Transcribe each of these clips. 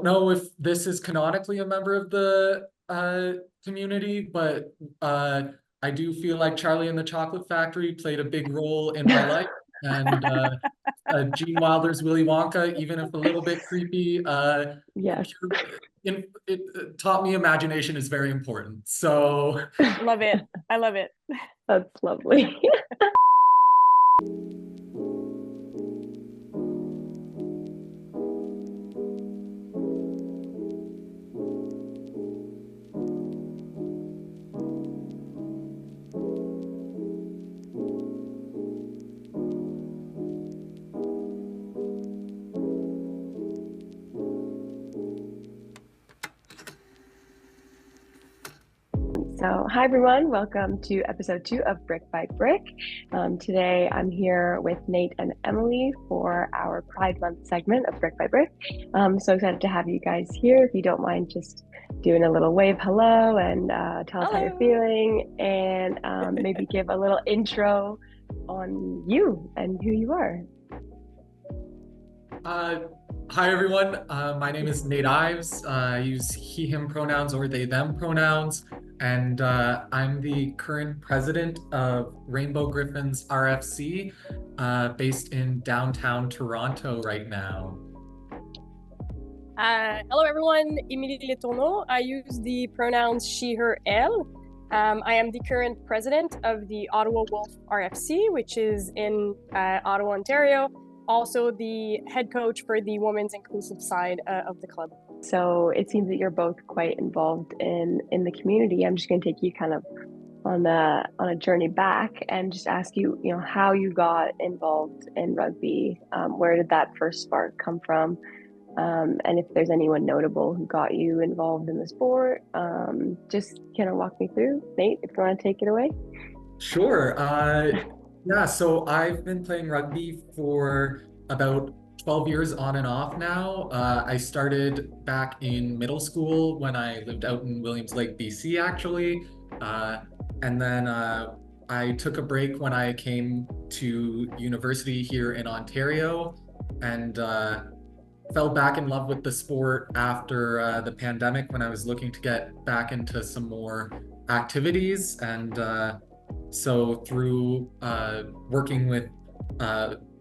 don't know if this is canonically a member of the community, but I do feel like Charlie and the Chocolate Factory played a big role in my life. And Gene Wilder's Willy Wonka, even if a little bit creepy, Yes. it taught me imagination is very important. So Love it. I love it. That's lovely. So, hi everyone, welcome to episode 2 of Brick by Brick. Today I'm here with Nate and Emily for our Pride Month segment of Brick by Brick. So excited to have you guys here. If you don't mind just doing a little wave hello and tell us how you're feeling, and maybe give a little intro on you and who you are. Hi everyone, my name is Nate Ives. I use he, him pronouns or they, them pronouns, and I'm the current president of Rainbow Griffins RFC, based in downtown Toronto right now. Hello everyone, Emilie Letourneau. I use the pronouns she, her, elle. I am the current president of the Ottawa Wolf RFC, which is in Ottawa, Ontario. Also the head coach for the women's inclusive side of the club. So it seems that you're both quite involved in the community. I'm just going to take you kind of on a journey back and just ask you, how you got involved in rugby. Where did that first spark come from? And if there's anyone notable who got you involved in the sport, just kind of walk me through. Nate, if you want to take it away. Sure. Yeah, so I've been playing rugby for about 12 years on and off now. I started back in middle school when I lived out in Williams Lake, BC, actually. And then I took a break when I came to university here in Ontario, and fell back in love with the sport after the pandemic when I was looking to get back into some more activities. And so through working with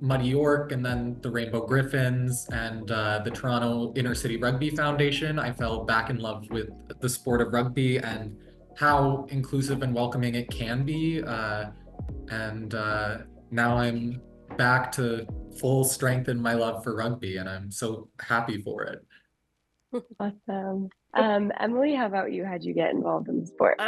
Muddy York and then the Rainbow Griffins and the Toronto Inner City Rugby Foundation, I fell back in love with the sport of rugby and how inclusive and welcoming it can be. And now I'm back to full strength in my love for rugby, and I'm so happy for it. Awesome. Emily, how about you? How'd you get involved in the sport?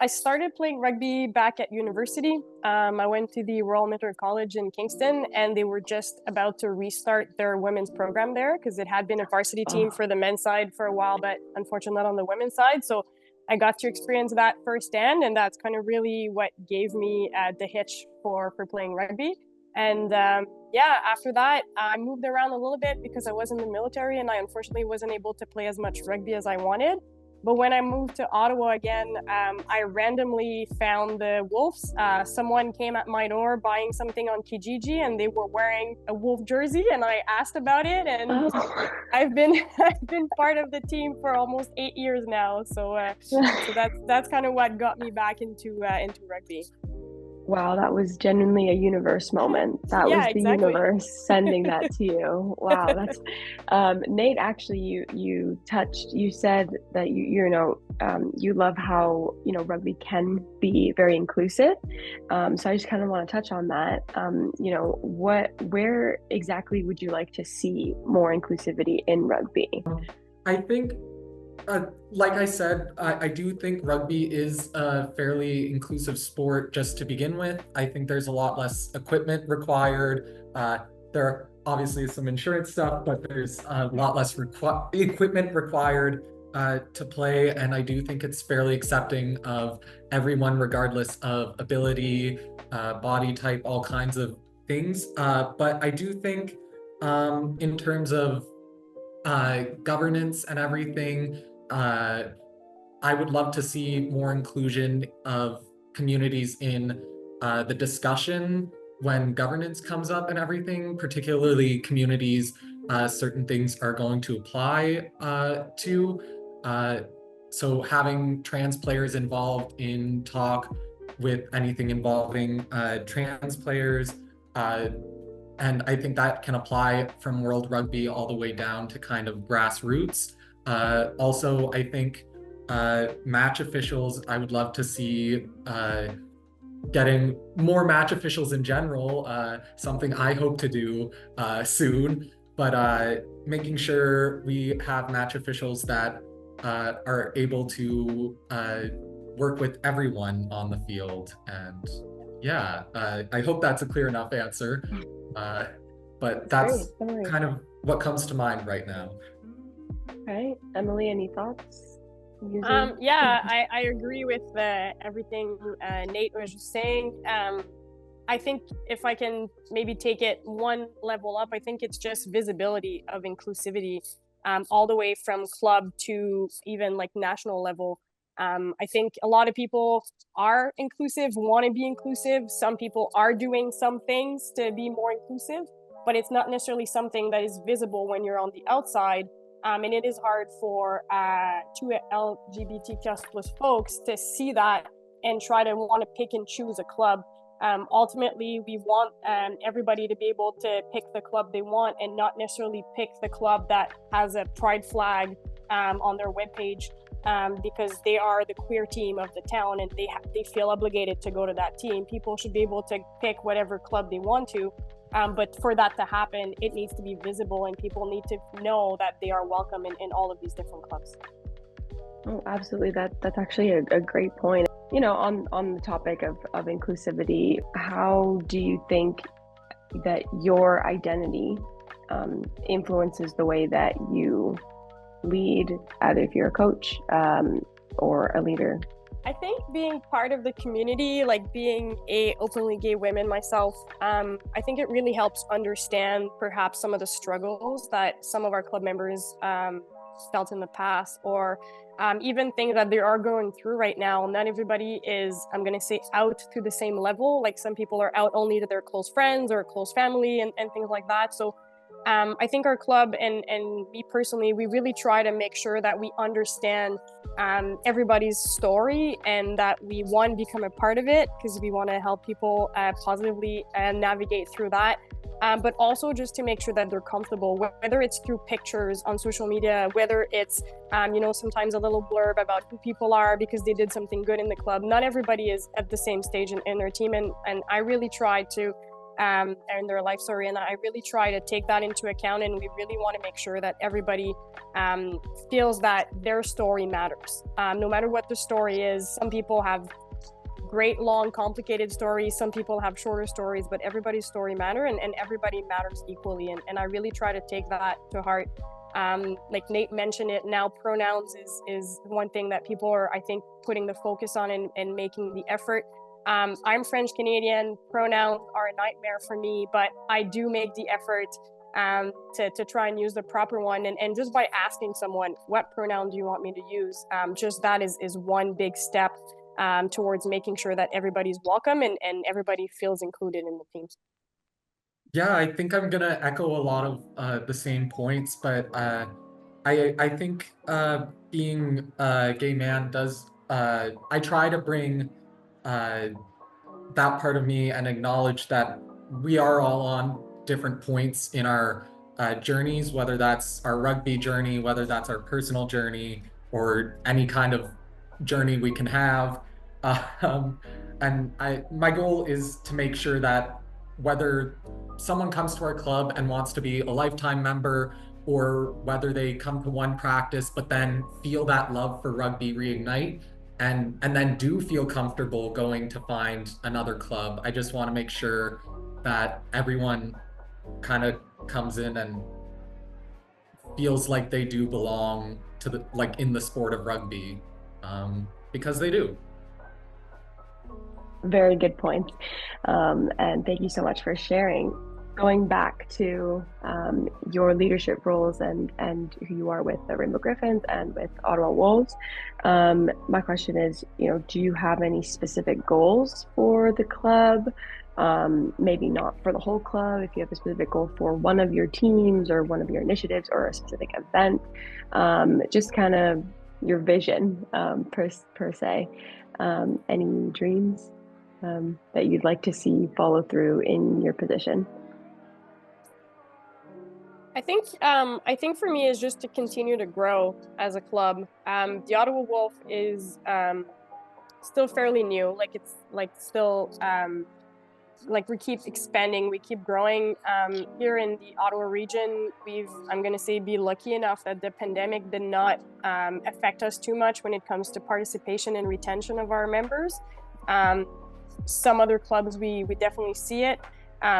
I started playing rugby back at university. I went to the Royal Military College in Kingston, and they were just about to restart their women's program there because it had been a varsity team for the men's side for a while, but unfortunately not on the women's side. So I got to experience that firsthand, and that's kind of really what gave me the hitch for playing rugby. And after that, I moved around a little bit because I was in the military and I unfortunately wasn't able to play as much rugby as I wanted. But when I moved to Ottawa again, I randomly found the Wolves. Someone came at my door buying something on Kijiji, and they were wearing a Wolf jersey, and I asked about it, and I've been part of the team for almost 8 years now. So that's kind of what got me back into rugby. Wow, that was genuinely a universe moment. That was the universe sending that to you. Wow, that's Nate. Actually, you said that you love how rugby can be very inclusive. So I just kind of want to touch on that. Where exactly would you like to see more inclusivity in rugby? I think. Like I said, I do think rugby is a fairly inclusive sport just to begin with. I think there's a lot less equipment required. There are obviously some insurance stuff, but there's a lot less equipment required to play. And I do think it's fairly accepting of everyone, regardless of ability, body type, all kinds of things. But I do think in terms of governance and everything, I would love to see more inclusion of communities in the discussion when governance comes up and everything, particularly communities certain things are going to apply to. Uh, so having trans players involved in talk with anything involving trans players, and I think that can apply from World Rugby all the way down to kind of grassroots. Also, I think match officials, I would love to see getting more match officials in general, something I hope to do soon, but making sure we have match officials that are able to work with everyone on the field. And yeah, I hope that's a clear enough answer. But that's kind of what comes to mind right now. Okay, Emilie, any thoughts? Yeah, I agree with everything Nate was just saying. I think if I can maybe take it one level up, I think it's just visibility of inclusivity, all the way from club to even like national level. I think a lot of people are inclusive, want to be inclusive. Some people are doing some things to be more inclusive, but it's not necessarily something that is visible when you're on the outside. And it is hard for two LGBTQ plus folks to see that and try to want to pick and choose a club. Ultimately, we want everybody to be able to pick the club they want and not necessarily pick the club that has a pride flag on their webpage, because they are the queer team of the town and they feel obligated to go to that team. People should be able to pick whatever club they want to. But for that to happen, it needs to be visible and people need to know that they are welcome in all of these different clubs. Oh, absolutely. That's actually a great point. You know, on the topic of inclusivity, how do you think that your identity influences the way that you lead, either if you're a coach or a leader? I think being part of the community, like being a openly gay woman myself, I think it really helps understand perhaps some of the struggles that some of our club members felt in the past, or even things that they are going through right now. Not everybody is, I'm going to say, out to the same level. Like some people are out only to their close friends or close family and things like that. So I think our club and me personally, we really try to make sure that we understand everybody's story and that we, one, become a part of it because we want to help people positively navigate through that. But also just to make sure that they're comfortable, whether it's through pictures on social media, whether it's, sometimes a little blurb about who people are because they did something good in the club. Not everybody is at the same stage in their team. And I really try to, and their life story. And I really try to take that into account. And we really want to make sure that everybody feels that their story matters. No matter what the story is, some people have great, long, complicated stories. Some people have shorter stories, but everybody's story matters and everybody matters equally. And I really try to take that to heart. Like Nate mentioned it, now pronouns is one thing that people are, I think, putting the focus on and making the effort. I'm French Canadian. Pronouns are a nightmare for me, but I do make the effort to try and use the proper one. And just by asking someone, what pronoun do you want me to use? Just that is one big step towards making sure that everybody's welcome and everybody feels included in the team. Yeah, I think I'm gonna echo a lot of the same points, but I think being a gay man does, I try to bring that part of me and acknowledge that we are all on different points in our journeys, whether that's our rugby journey, whether that's our personal journey, or any kind of journey we can have. And my goal is to make sure that whether someone comes to our club and wants to be a lifetime member, or whether they come to one practice but then feel that love for rugby reignite, and then do feel comfortable going to find another club. I just want to make sure that everyone kind of comes in and feels like they do belong to the, like, in the sport of rugby, because they do. Very good point. And thank you so much for sharing. Going back to your leadership roles and who you are with the Rainbow Griffins and with Ottawa Wolves, my question is, do you have any specific goals for the club? maybe not for the whole club, if you have a specific goal for one of your teams or one of your initiatives or a specific event, just kind of your vision per se. Any dreams that you'd like to see follow through in your position? I think for me is just to continue to grow as a club. The Ottawa Wolf is still fairly new. Like it's like still like we keep expanding, we keep growing. Here in the Ottawa region, I'm gonna say, be lucky enough that the pandemic did not affect us too much when it comes to participation and retention of our members. Um, some other clubs we definitely see it.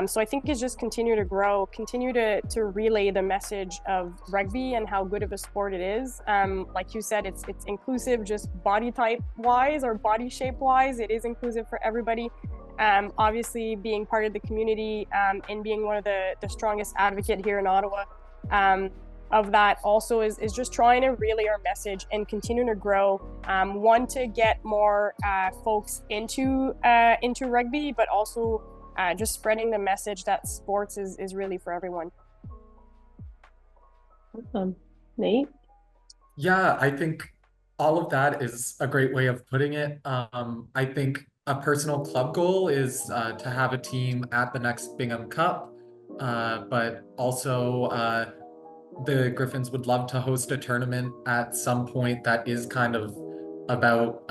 So I think it's just continue to grow, continue to relay the message of rugby and how good of a sport it is. Like you said, it's inclusive, just body type wise or body shape wise. It is inclusive for everybody. Obviously, being part of the community and being one of the strongest advocate here in Ottawa of that also is just trying to relay our message and continue to grow. One, to get more folks into rugby, but also just spreading the message that sports is really for everyone. Awesome. Nate? Yeah, I think all of that is a great way of putting it. I think a personal club goal is to have a team at the next Bingham Cup, but also the Griffins would love to host a tournament at some point that is kind of about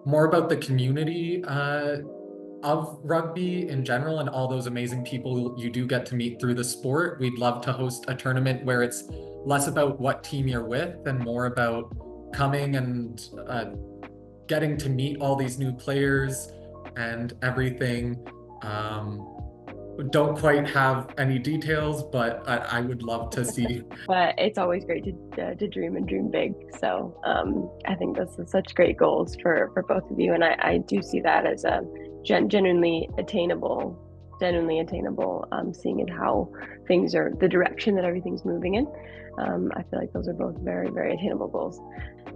more about the community of rugby in general and all those amazing people you do get to meet through the sport. We'd love to host a tournament where it's less about what team you're with and more about coming and getting to meet all these new players and everything. Don't quite have any details, but I would love to see. But it's always great to dream and dream big. So I think this is such great goals for both of you, and I do see that as a genuinely attainable. Seeing in how things are, the direction that everything's moving in. I feel like those are both very, very attainable goals.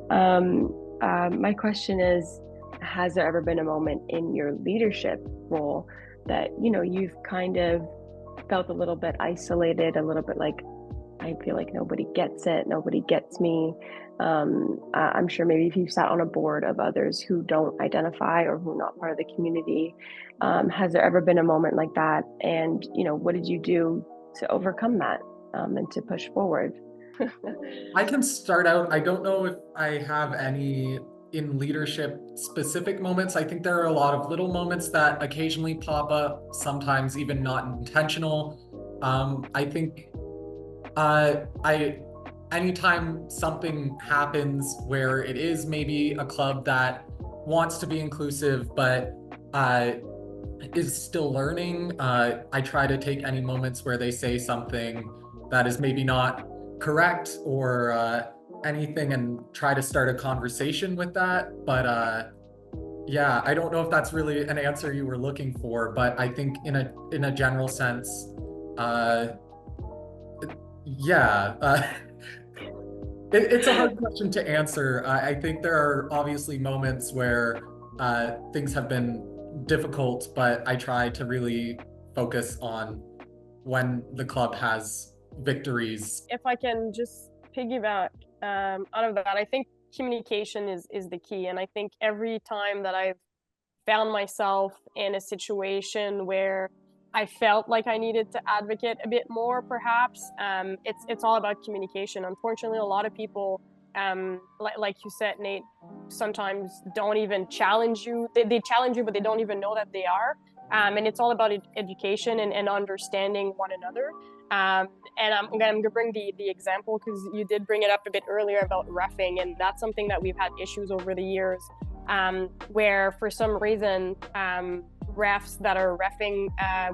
My question is, has there ever been a moment in your leadership role that, you know, you've kind of felt a little bit isolated, a little bit like, I feel like nobody gets it, nobody gets me? I'm sure maybe if you sat on a board of others who don't identify or who are not part of the community, has there ever been a moment like that? And, you know, what did you do to overcome that and to push forward? I can start out. I don't know if I have any in leadership specific moments. I think there are a lot of little moments that occasionally pop up, sometimes even not intentional. I think I anytime something happens where it is maybe a club that wants to be inclusive but is still learning, I try to take any moments where they say something that is maybe not correct or anything and try to start a conversation with that. But yeah, I don't know if that's really an answer you were looking for, but I think in a general sense, uh, yeah, it's a hard question to answer. I think there are obviously moments where things have been difficult, but I try to really focus on when the club has victories. If I can just piggyback out of that, I think communication is the key. And I think every time that I've found myself in a situation where I felt like I needed to advocate a bit more, perhaps, it's all about communication. Unfortunately, a lot of people, like you said, Nate, sometimes don't even challenge you. They challenge you, but they don't even know that they are. And it's all about education and understanding one another. And I'm going to bring the example because you did bring it up a bit earlier about reffing, and that's something that we've had issues over the years, where for some reason refs that are reffing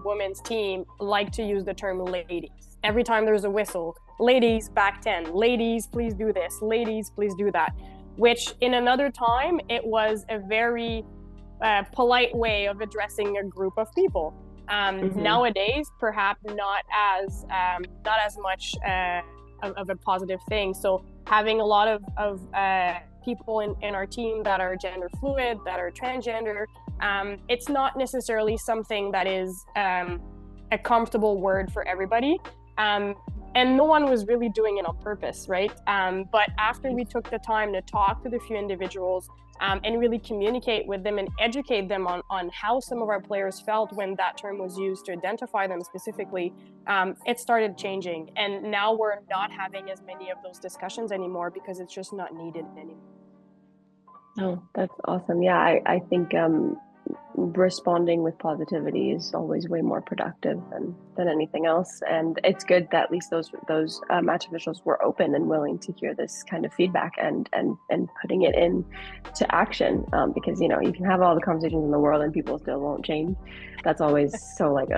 women's team like to use the term ladies. Every time there's a whistle, ladies back 10, ladies please do this, ladies please do that, which in another time it was a very polite way of addressing a group of people. Nowadays, perhaps not as much of a positive thing. So having a lot of people in our team that are gender fluid, that are transgender, It's not necessarily something that is a comfortable word for everybody. And no one was really doing it on purpose, right? But after we took the time to talk to the few individuals and really communicate with them and educate them on how some of our players felt when that term was used to identify them specifically, it started changing. And now we're not having as many of those discussions anymore because it's just not needed anymore. Oh, that's awesome. Yeah, I think responding with positivity is always way more productive than anything else. And it's good that at least those match officials were open and willing to hear this kind of feedback and putting it in to action. Because you can have all the conversations in the world and people still won't change. That's always so like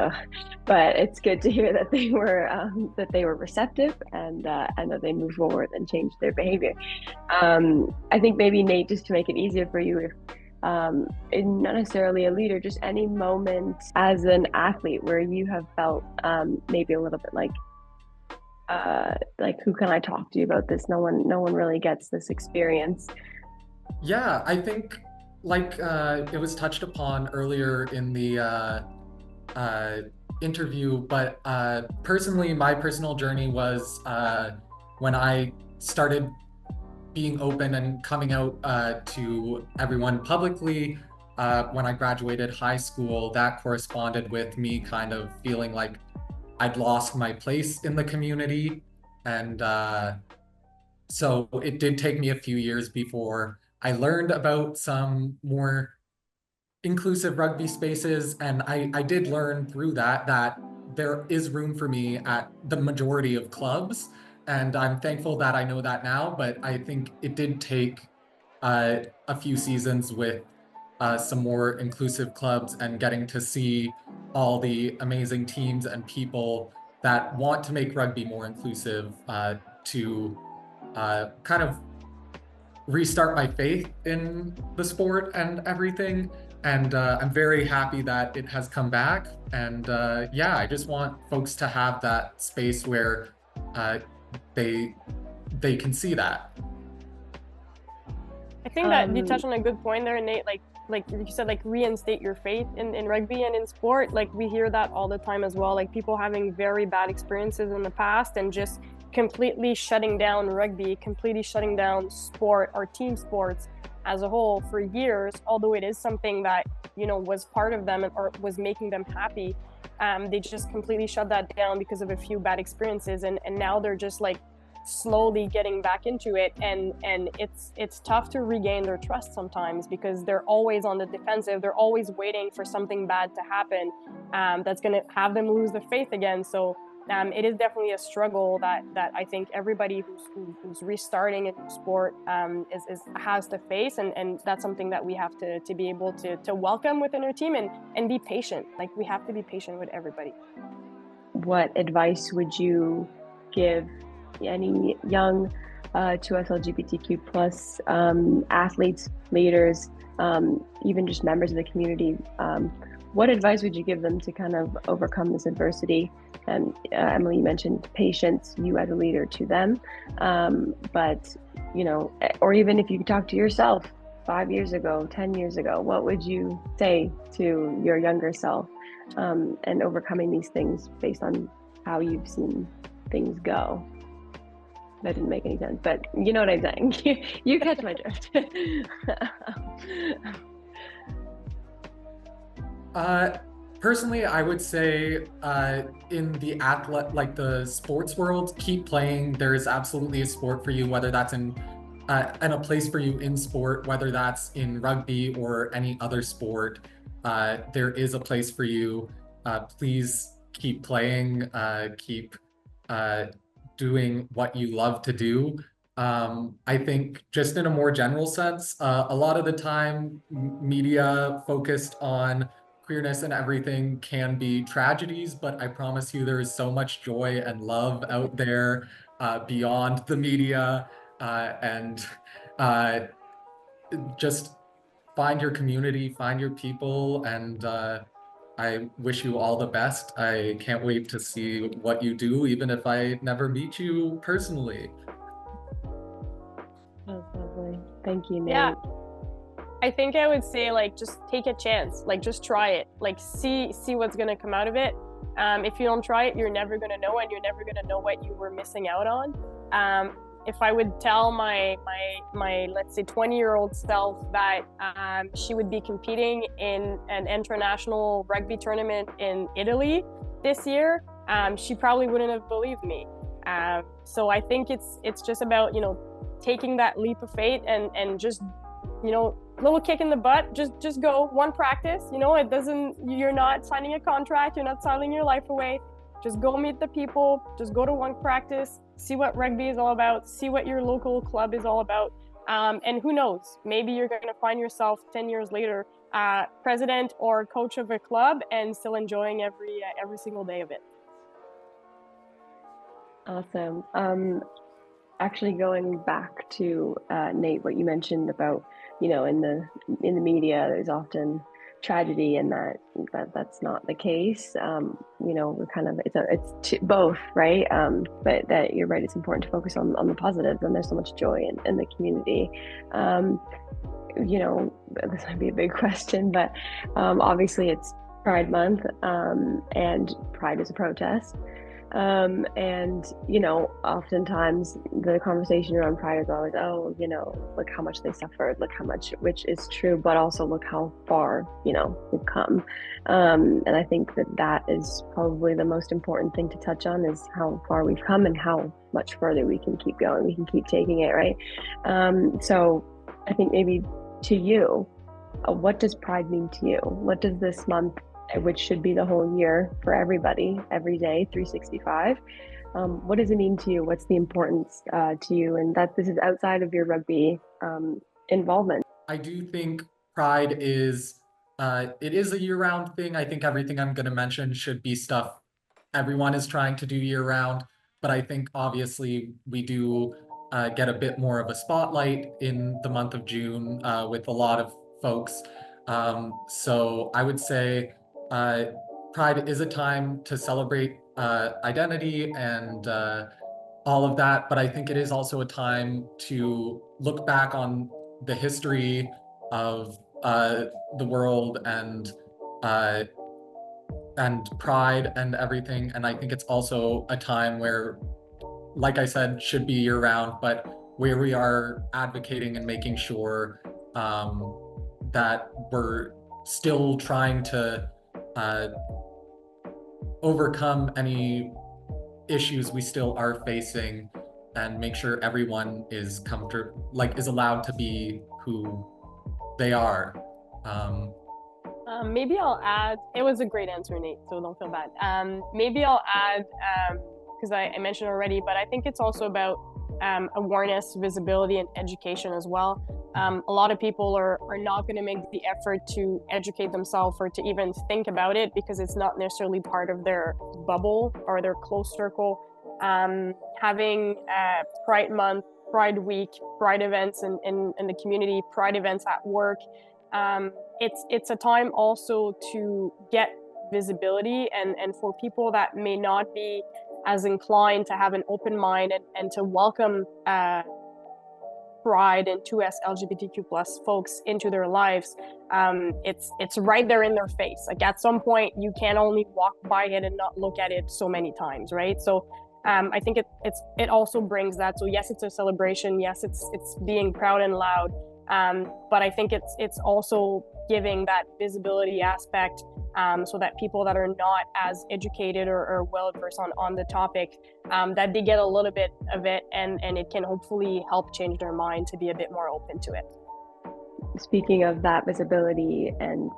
but it's good to hear that they were receptive and that they moved forward and changed their behavior. I think maybe Nate, just to make it easier for you, if not necessarily a leader, just any moment as an athlete where you have felt maybe a little bit like who can I talk to about this? No one really gets this experience. Yeah, I think like it was touched upon earlier in the interview, but personally, my personal journey was when I started being open and coming out to everyone publicly when I graduated high school. That corresponded with me kind of feeling like I'd lost my place in the community. And so it did take me a few years before I learned about some more inclusive rugby spaces. And I did learn through that there is room for me at the majority of clubs. And I'm thankful that I know that now, but I think it did take a few seasons with some more inclusive clubs and getting to see all the amazing teams and people that want to make rugby more inclusive to kind of restart my faith in the sport and everything. And I'm very happy that it has come back. And yeah, I just want folks to have that space where uh, they can see that. I think that you touched on a good point there, Nate. Like you said, like reinstate your faith in rugby and in sport. Like we hear that all the time as well. Like people having very bad experiences in the past and just completely shutting down rugby, completely shutting down sport or team sports as a whole for years, although it is something that, was part of them or was making them happy. They just completely shut that down because of a few bad experiences. And now they're just like slowly getting back into it. And it's tough to regain their trust sometimes because they're always on the defensive. They're always waiting for something bad to happen that's going to have them lose their faith again. So it is definitely a struggle that I think everybody who's restarting in sport has to face, and that's something that we have to be able to welcome within our team and be patient. Like we have to be patient with everybody. What advice would you give any young 2S LGBTQ plus athletes, leaders, even just members of the community? What advice would you give them to kind of overcome this adversity? And Emilie, you mentioned patience, you as a leader to them. But, or even if you could talk to yourself 5 years ago, 10 years ago, what would you say to your younger self and overcoming these things based on how you've seen things go? That didn't make any sense, but you know what I'm saying. You catch my drift. Personally, I would say in the sports world, keep playing. There is absolutely a sport for you, whether that's in and a place for you in sport, whether that's in rugby or any other sport. There is a place for you. Please keep playing. Keep doing what you love to do. I think just in a more general sense, a lot of the time media focused on queerness and everything can be tragedies, but I promise you there is so much joy and love out there beyond the media. And just find your community, find your people, and I wish you all the best. I can't wait to see what you do, even if I never meet you personally. That's lovely. Thank you, Nate. Yeah. I think I would say like just take a chance, like just try it, like see what's gonna come out of it. If you don't try it, you're never gonna know, and you're never gonna know what you were missing out on. If I would tell my let's say 20-year-old self that she would be competing in an international rugby tournament in Italy this year, she probably wouldn't have believed me. So I think it's just about taking that leap of faith and just little kick in the butt, just go one practice. It doesn't, you're not signing a contract, you're not signing your life away. Just go meet the people, just go to one practice, see what rugby is all about, see what your local club is all about. And who knows, maybe you're going to find yourself 10 years later president or coach of a club and still enjoying every single day of it. Awesome. Actually, going back to Nate, what you mentioned about, in the media, there's often tragedy, and that's not the case. We're kind of it's both, right? But that you're right. It's important to focus on the positives, and there's so much joy in the community. This might be a big question, but obviously it's Pride Month, and Pride is a protest. Oftentimes the conversation around Pride is always, look how much they suffered, look how much, which is true, but also look how far, we've come. And I think that is probably the most important thing to touch on, is how far we've come and how much further we can keep going. We can keep taking it, right? So I think maybe to you, what does Pride mean to you? What does this month, which should be the whole year for everybody, every day, 365. What does it mean to you? What's the importance to you? And that this is outside of your rugby involvement. I do think Pride is it is a year-round thing. I think everything I'm going to mention should be stuff everyone is trying to do year-round, but I think obviously we do get a bit more of a spotlight in the month of June with a lot of folks. So I would say Pride is a time to celebrate identity and all of that, but I think it is also a time to look back on the history of the world uh, and pride and everything. And I think it's also a time where, like I said, should be year round, but where we are advocating and making sure that we're still trying to overcome any issues we still are facing and make sure everyone is comfortable, is allowed to be who they are. Maybe I'll add, it was a great answer, Nate, so don't feel bad. Maybe I'll add, because I mentioned already, but I think it's also about awareness, visibility, and education as well. A lot of people are not going to make the effort to educate themselves or to even think about it because it's not necessarily part of their bubble or their close circle. Having Pride Month, Pride Week, Pride events in the community, Pride events at work, it's a time also to get visibility and for people that may not be as inclined to have an open mind and to welcome Pride and 2S LGBTQ plus folks into their lives. It's right there in their face. Like at some point, you can only walk by it and not look at it so many times, right? So I think it also brings that. So yes, it's a celebration. Yes, it's being proud and loud. But I think it's also giving that visibility aspect so that people that are not as educated or well versed on the topic, that they get a little bit of it and it can hopefully help change their mind to be a bit more open to it. Speaking of that visibility and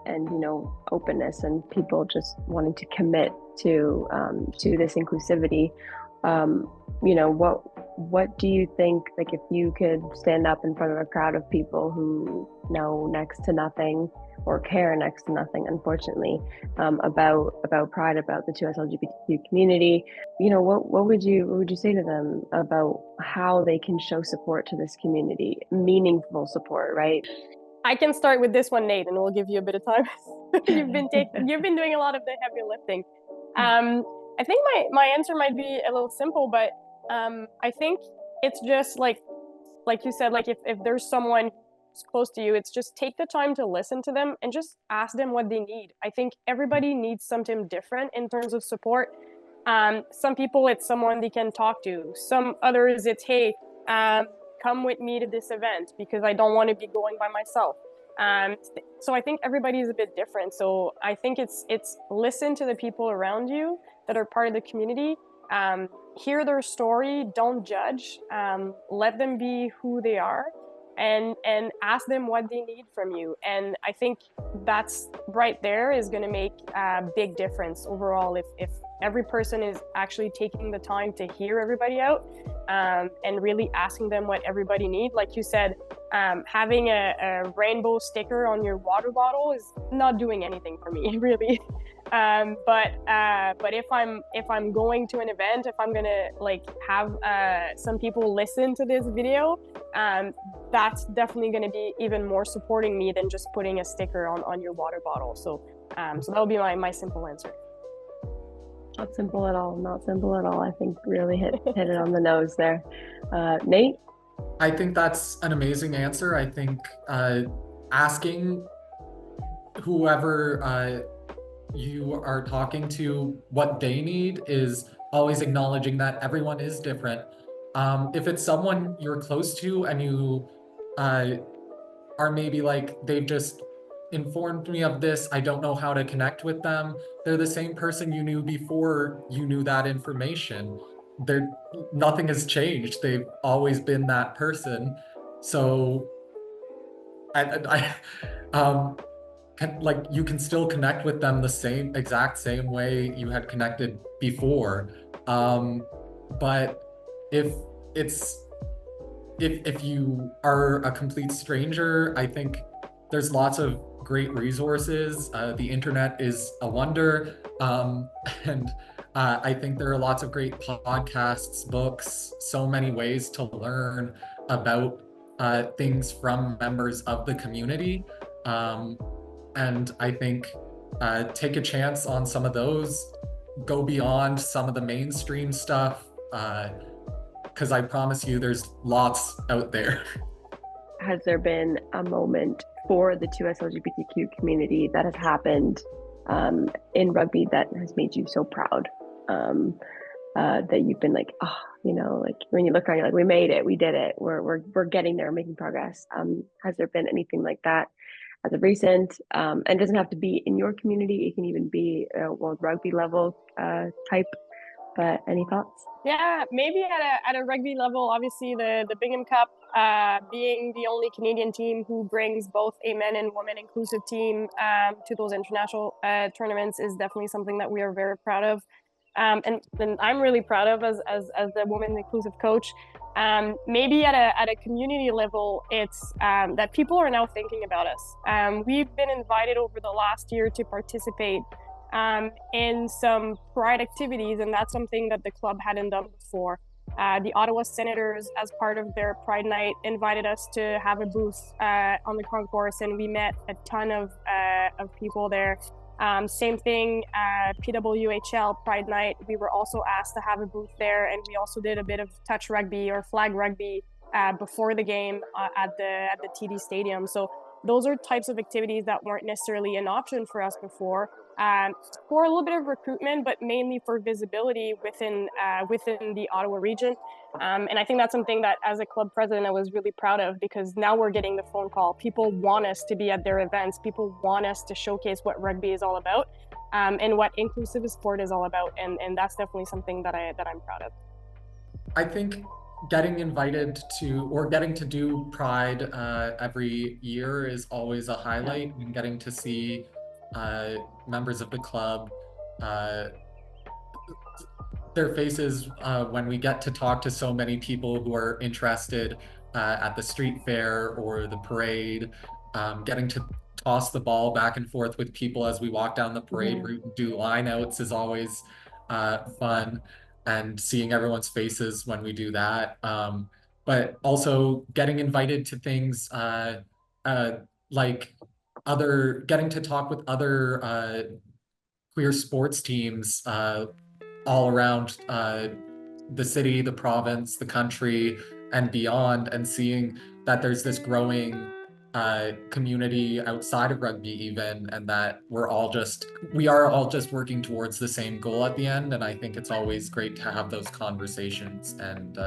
openness and people just wanting to commit to this inclusivity, what do you think, like if you could stand up in front of a crowd of people who know next to nothing or care next to nothing, unfortunately, about Pride, about the 2S LGBTQ community, what would you say to them about how they can show support to this community, meaningful support, right? I can start with this one, Nate, and we'll give you a bit of time. You've been doing a lot of the heavy lifting. I think my answer might be a little simple, but I think it's just like you said, like if there's someone close to you, it's just take the time to listen to them and just ask them what they need. I think everybody needs something different in terms of support. Some people, it's someone they can talk to. Some others, it's, hey, come with me to this event because I don't want to be going by myself. So I think everybody is a bit different. So I think it's listen to the people around you that are part of the community. Hear their story, don't judge, let them be who they are, and ask them what they need from you. And I think that's right there is going to make a big difference overall if every person is actually taking the time to hear everybody out, and really asking them what everybody needs. Like you said, having a rainbow sticker on your water bottle is not doing anything for me, really. But if I'm going to an event, if I'm gonna like have some people listen to this video, that's definitely gonna be even more supporting me than just putting a sticker on your water bottle. So so that would be my simple answer. Not simple at all. Not simple at all. I think really hit it on the nose there. Nate? I think that's an amazing answer. I think asking whoever you are talking to what they need is always acknowledging that everyone is different. If it's someone you're close to and you are maybe like, they've just informed me of this, I don't know how to connect with them. They're the same person you knew before you knew that information. They're, nothing has changed. They've always been that person. So um, like you can still connect with them the exact same way you had connected before. But if it's if you are a complete stranger, I think there's lots of great resources. The internet is a wonder. And I think there are lots of great podcasts, books, so many ways to learn about things from members of the community. And I think take a chance on some of those, go beyond some of the mainstream stuff, because I promise you there's lots out there. Has there been a moment for the 2S LGBTQ community that has happened in rugby that has made you so proud? That you've been like, oh, you know, like when you look around, you're like, we made it, we did it, we're getting there, making progress. Has there been anything like that as of recent? And it doesn't have to be in your community, it can even be world rugby level type. But any thoughts? Yeah, maybe at a rugby level, obviously the Bingham Cup, being the only Canadian team who brings both a men and women inclusive team to those international tournaments is definitely something that we are very proud of. And I'm really proud of as the women inclusive coach. Maybe at a community level, it's that people are now thinking about us. We've been invited over the last year to participate in some pride activities, and that's something that the club hadn't done before. The Ottawa Senators, as part of their Pride Night, invited us to have a booth on the concourse, and we met a ton of people there. Same thing, PWHL Pride Night, we were also asked to have a booth there, and we also did a bit of touch rugby or flag rugby before the game at the TD Stadium. So those are types of activities that weren't necessarily an option for us before, for a little bit of recruitment, but mainly for visibility within the Ottawa region. And I think that's something that, as a club president, I was really proud of, because now we're getting the phone call. People want us to be at their events. People want us to showcase what rugby is all about, and what inclusive sport is all about. And that's definitely something that I'm proud of. I think getting invited to, or getting to do Pride every year is always a highlight, and getting to see members of the club, their faces when we get to talk to so many people who are interested at the street fair or the parade, getting to toss the ball back and forth with people as we walk down the parade route and do lineouts is always fun, and seeing everyone's faces when we do that. But also getting invited to things like getting to talk with other queer sports teams all around the city, the province, the country, and beyond, and seeing that there's this growing community outside of rugby even, and that we are all just working towards the same goal at the end. And I think it's always great to have those conversations and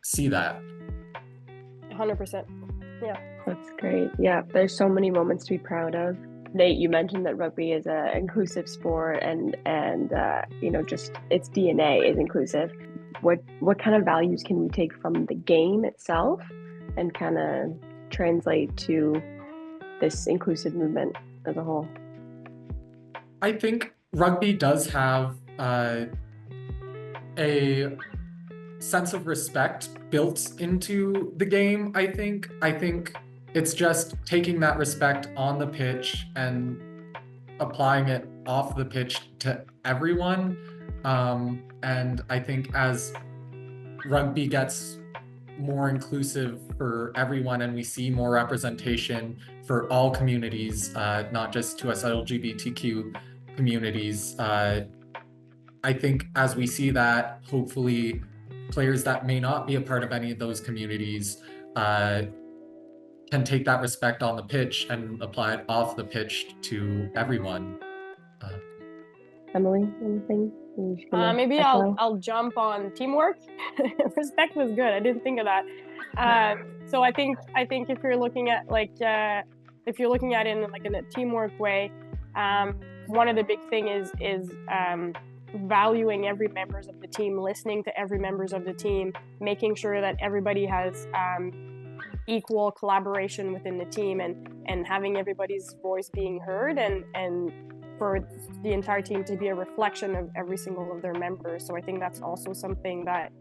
see that. 100%. Yeah. That's great. Yeah, there's so many moments to be proud of. Nate, you mentioned that rugby is an inclusive sport, and just its DNA is inclusive. What kind of values can we take from the game itself and kind of translate to this inclusive movement as a whole? I think rugby does have a sense of respect built into the game. I think it's just taking that respect on the pitch and applying it off the pitch to everyone. And I think as rugby gets more inclusive for everyone and we see more representation for all communities, not just to us LGBTQ communities, I think as we see that, hopefully players that may not be a part of any of those communities can take that respect on the pitch and apply it off the pitch to everyone. Emilie, anything? Maybe I'll jump on teamwork. Respect was good. I didn't think of that. So I think if you're looking at if you're looking at it in a teamwork way, one of the big thing is valuing every members of the team, listening to every members of the team, making sure that everybody has equal collaboration within the team, and having everybody's voice being heard, and for the entire team to be a reflection of every single of their members. So I think that's also something that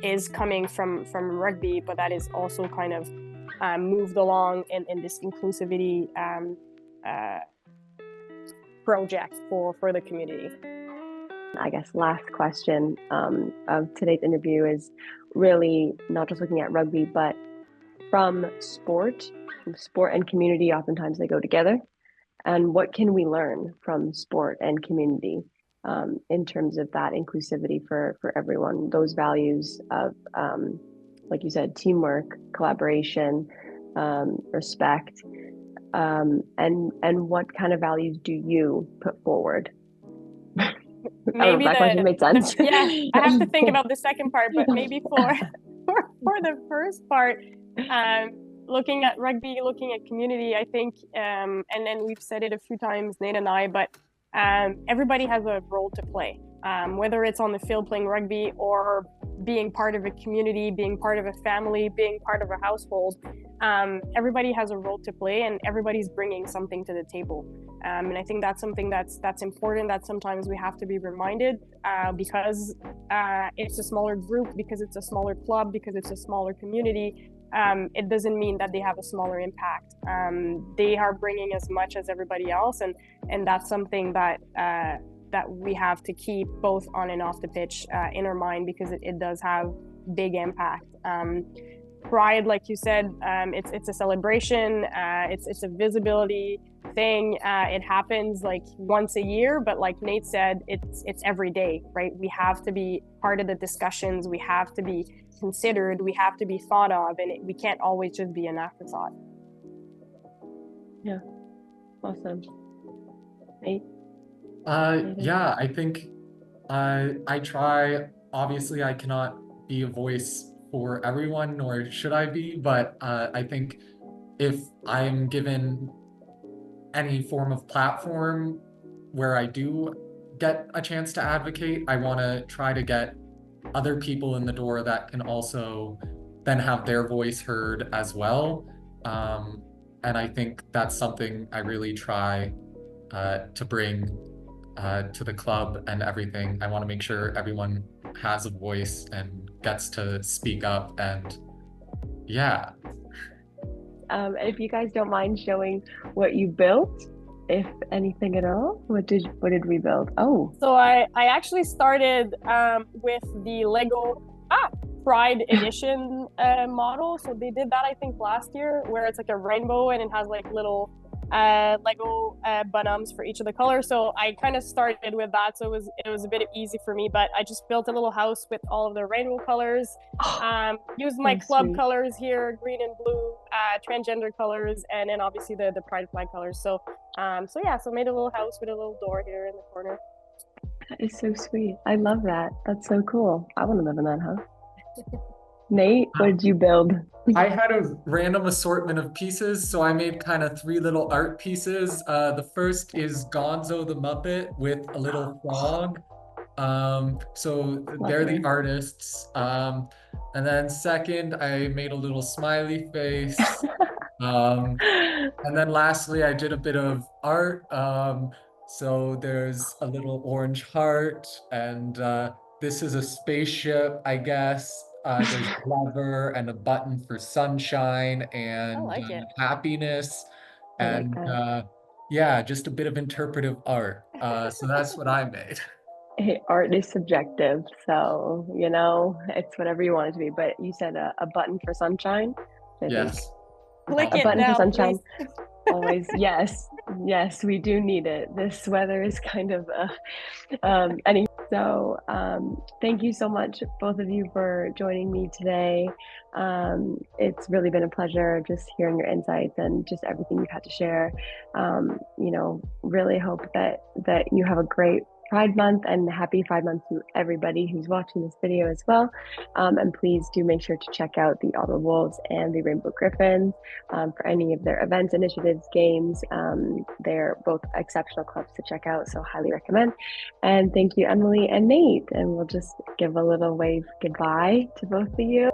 is coming from rugby, but that is also kind of moved along in this inclusivity project for the community. I guess last question of today's interview is really not just looking at rugby, but from sport and community. Oftentimes they go together. And what can we learn from sport and community in terms of that inclusivity for everyone? Those values of, like you said, teamwork, collaboration, respect, and what kind of values do you put forward? Maybe that question made sense. Yeah, I have to think about the second part, but maybe for the first part, looking at rugby, looking at community, I think, and then we've said it a few times, Nate and I, but everybody has a role to play, whether it's on the field playing rugby or being part of a community, being part of a family, being part of a household. Everybody has a role to play, and everybody's bringing something to the table. And I think that's something that's important, that sometimes we have to be reminded, because it's a smaller group, because it's a smaller club, because it's a smaller community. It doesn't mean that they have a smaller impact. They are bringing as much as everybody else, and that's something that we have to keep both on and off the pitch in our mind, because it does have big impact. Pride, like you said, it's a celebration. It's a visibility thing. It happens like once a year, but like Nate said, it's every day, right? We have to be part of the discussions. We have to be considered. We have to be thought of, and we can't always just be an afterthought. Yeah, awesome. Nate? Yeah, I think I try. Obviously, I cannot be a voice for everyone, nor should I be, but I think if I'm given any form of platform where I do get a chance to advocate, I want to try to get other people in the door that can also then have their voice heard as well. And I think that's something I really try to bring to the club and everything. I want to make sure everyone has a voice and gets to speak up, and yeah. If you guys don't mind showing what you built, if anything at all, what did we build? Oh, so I actually started with the Lego Pride Edition model. So they did that, I think, last year, where it's like a rainbow and it has like little Lego Bunums for each of the colors. So I kind of started with that, so it was a bit easy for me. But I just built a little house with all of the rainbow colors. Oh, Used my so club sweet. colors here, green and blue, transgender colors, and then obviously the pride flag colors. So yeah, so made a little house with a little door here in the corner. That is so sweet. I love that. That's so cool. I want to live in that house. Nate, what did you build? I had a random assortment of pieces, so I made kind of three little art pieces. The first is Gonzo the Muppet with a little frog. So they're the Lovely. artists. And then second, I made a little smiley face. Um, and then lastly, I did a bit of art. So there's a little orange heart, and this is a spaceship, I guess. There's a lever and a button for sunshine I and like it. happiness. I like And that. yeah, just a bit of interpretive art. So that's what I made. Hey, art is subjective, so it's whatever you want it to be. But you said a button for sunshine. I think Yes. Click a it Always. button for now, please. sunshine. Always, yes, yes, we do need it. This weather is kind of anyway. So thank you so much, both of you, for joining me today. It's really been a pleasure just hearing your insights and just everything you've had to share. Really hope that you have a great Pride Month, and happy Pride Month to everybody who's watching this video as well. And please do make sure to check out the Ottawa Wolves and the Rainbow Griffins for any of their events, initiatives, games. They're both exceptional clubs to check out, so highly recommend. And thank you, Emilie and Nate. And we'll just give a little wave goodbye to both of you.